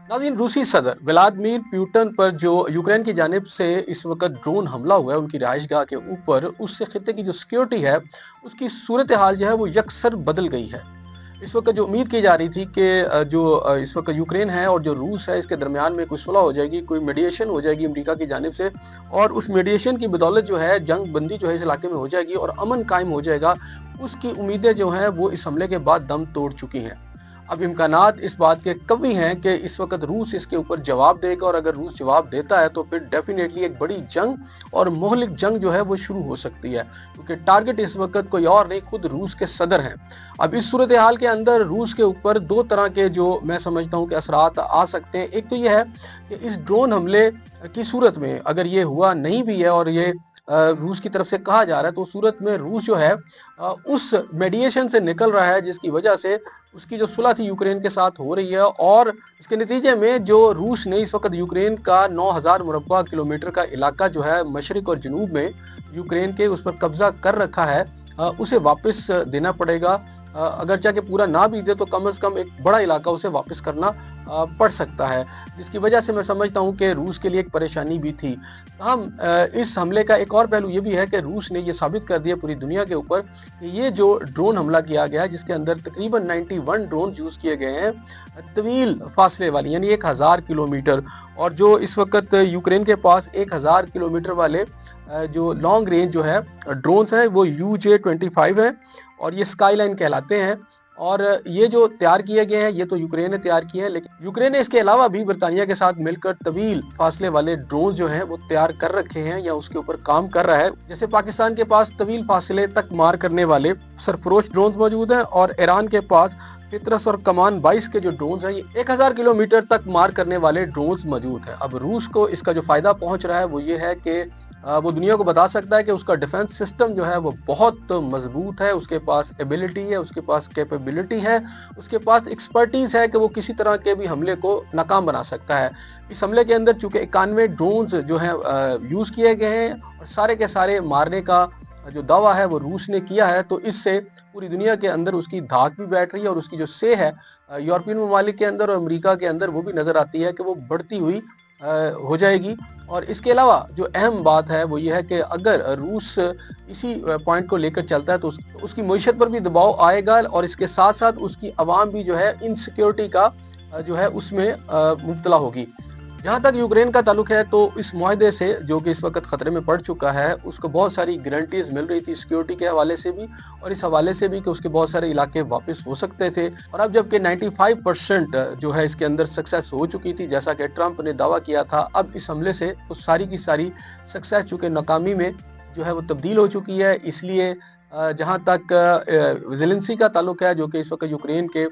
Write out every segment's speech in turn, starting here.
नाज़रीन, रूसी सदर व्लादिमीर पुतिन पर जो यूक्रेन की जानिब से इस वक्त ड्रोन हमला हुआ है उनकी रिहाइशगाह के ऊपर, उससे खित्ते की जो सिक्योरिटी है उसकी सूरत हाल जो है वो यकसर बदल गई है। इस वक्त जो उम्मीद की जा रही थी कि इस वक्त यूक्रेन है और जो रूस है इसके दरमियान में कोई सुलह हो जाएगी, कोई मीडिएशन हो जाएगी अमेरिका की जानिब से, और उस मीडिएशन की बदौलत जो है जंग बंदी जो है इस इलाके में हो जाएगी और अमन कायम हो जाएगा। उसकी उम्मीदें जो हैं वो इस हमले के बाद दम तोड़ चुकी हैं। अब इम्कानात इस बात के कवी हैं कि इस वक्त रूस इसके ऊपर जवाब देगा, और अगर रूस जवाब देता है तो फिर डेफिनेटली एक बड़ी जंग और मोहलिक जंग जो है वो शुरू हो सकती है, क्योंकि टारगेट इस वक्त कोई और नहीं, खुद रूस के सदर हैं। अब इस सूरत हाल के अंदर रूस के ऊपर दो तरह के जो मैं समझता हूँ कि असरात आ सकते हैं। एक तो ये है कि इस ड्रोन हमले की सूरत में अगर ये हुआ नहीं भी है और ये रूस की तरफ से कहा जा रहा है, तो सूरत में रूस जो है उस मेडिएशन से निकल रहा है जिसकी वजह से उसकी जो सुलह थी यूक्रेन के साथ हो रही है, और इसके नतीजे में जो रूस ने इस वक्त यूक्रेन का 9000 मुरब्बा किलोमीटर का इलाका जो है मशरिक और जनूब में यूक्रेन के उस पर कब्जा कर रखा है, उसे वापस देना पड़ेगा। अगर चाहे पूरा ना भी दे तो कम से कम एक बड़ा इलाका उसे वापस करना पड़ सकता है, जिसकी वजह से मैं समझता हूं कि रूस के लिए एक परेशानी भी थी। हम इस हमले का एक और पहलू ये भी है कि रूस ने ये साबित कर दिया पूरी दुनिया के ऊपर कि ये जो ड्रोन हमला किया गया है जिसके अंदर तकरीबन 91 ड्रोन यूज़ किए गए हैं तवील फासले वाली, यानी 1000 किलोमीटर, और जो इस वक्त यूक्रेन के पास 1000 किलोमीटर वाले जो लॉन्ग रेंज जो है ड्रोन्स हैं वो UJ-25 है और ये स्काईलाइन कहलाते हैं। और ये जो तैयार किए गए हैं ये तो यूक्रेन ने तैयार किए हैं, लेकिन यूक्रेन ने इसके अलावा भी बरतानिया के साथ मिलकर तवील फासले वाले ड्रोन जो हैं वो तैयार कर रखे हैं या उसके ऊपर काम कर रहा है। जैसे पाकिस्तान के पास तवील फासले तक मार करने वाले सरफरोश ड्रोन मौजूद हैं, और ईरान के पास फितरस और कमान 22 के जो ड्रोन्स हैं ये 1000 किलोमीटर तक मार करने वाले ड्रोन्स मौजूद हैं। अब रूस को इसका जो फायदा पहुंच रहा है वो ये है कि वो दुनिया को बता सकता है कि उसका डिफेंस सिस्टम जो है वो बहुत मजबूत है, उसके पास एबिलिटी है, उसके पास कैपेबिलिटी है, उसके पास एक्सपर्टीज है कि वो किसी तरह के भी हमले को नाकाम बना सकता है। इस हमले के अंदर चूंकि 91 ड्रोन्स जो हैं यूज किए गए हैं और सारे के सारे मारने का जो दावा है वो रूस ने किया है, तो इससे पूरी दुनिया के अंदर उसकी धाक भी बैठ रही है और उसकी जो से है यूरोपियन ममालिक के अंदर और अमेरिका के अंदर वो भी नजर आती है कि वो बढ़ती हुई हो जाएगी। और इसके अलावा जो अहम बात है वो ये है कि अगर रूस इसी पॉइंट को लेकर चलता है तो उसकी मईशत पर भी दबाव आएगा, और इसके साथ साथ उसकी आवाम भी जो है इनसिक्योरिटी का जो है उसमें मुब्तला होगी। जहाँ तक यूक्रेन का ताल्लुक है तो इस मुआहदे से जो कि इस वक्त खतरे में पड़ चुका है उसको बहुत सारी गारंटीज मिल रही थी सिक्योरिटी के हवाले से भी और इस हवाले से भी कि उसके बहुत सारे इलाके वापस हो सकते थे। और अब जबकि 95% जो है इसके अंदर सक्सेस हो चुकी थी जैसा कि ट्रंप ने दावा किया था, अब इस हमले से वो सारी की सारी सक्सेस चूँकि नाकामी में जो है वो तब्दील हो चुकी है। इसलिए जहाँ तक ज़ेलेंस्की का ताल्लुक है जो कि इस वक्त यूक्रेन के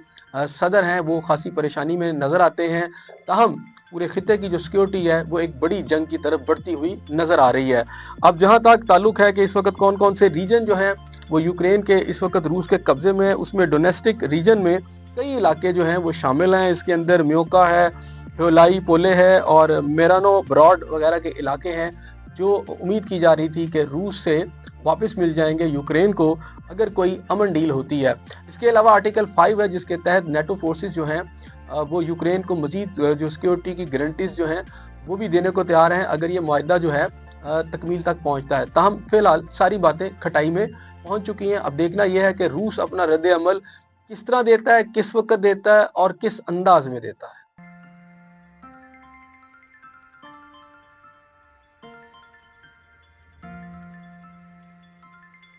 सदर हैं वो खासी परेशानी में नज़र आते हैं। ताहम पूरे खित्ते की जो सिक्योरिटी है वो एक बड़ी जंग की तरफ बढ़ती हुई नजर आ रही है। अब जहां तक ताल्लुक है कि इस वक्त कौन कौन से रीजन जो हैं वो यूक्रेन के इस वक्त रूस के कब्जे में है, उसमें डोनेस्टिक रीजन में कई इलाके जो हैं वो शामिल हैं। इसके अंदर म्योका है, ह्योलाई पोले है और मेरानो ब्रॉड वगैरह के इलाके हैं जो उम्मीद की जा रही थी कि रूस से वापस मिल जाएंगे यूक्रेन को अगर कोई अमन डील होती है। इसके अलावा आर्टिकल 5 है जिसके तहत नेटो फोर्सेस जो हैं वो यूक्रेन को मजीद जो सिक्योरिटी की गारंटीज जो हैं वो भी देने को तैयार हैं अगर ये मुआहदा जो है तकमील तक पहुंचता है। ताहम फिलहाल सारी बातें खटाई में पहुंच चुकी हैं। अब देखना यह है कि रूस अपना रद्द अमल किस तरह देता है, किस वक्त देता है और किस अंदाज में देता है।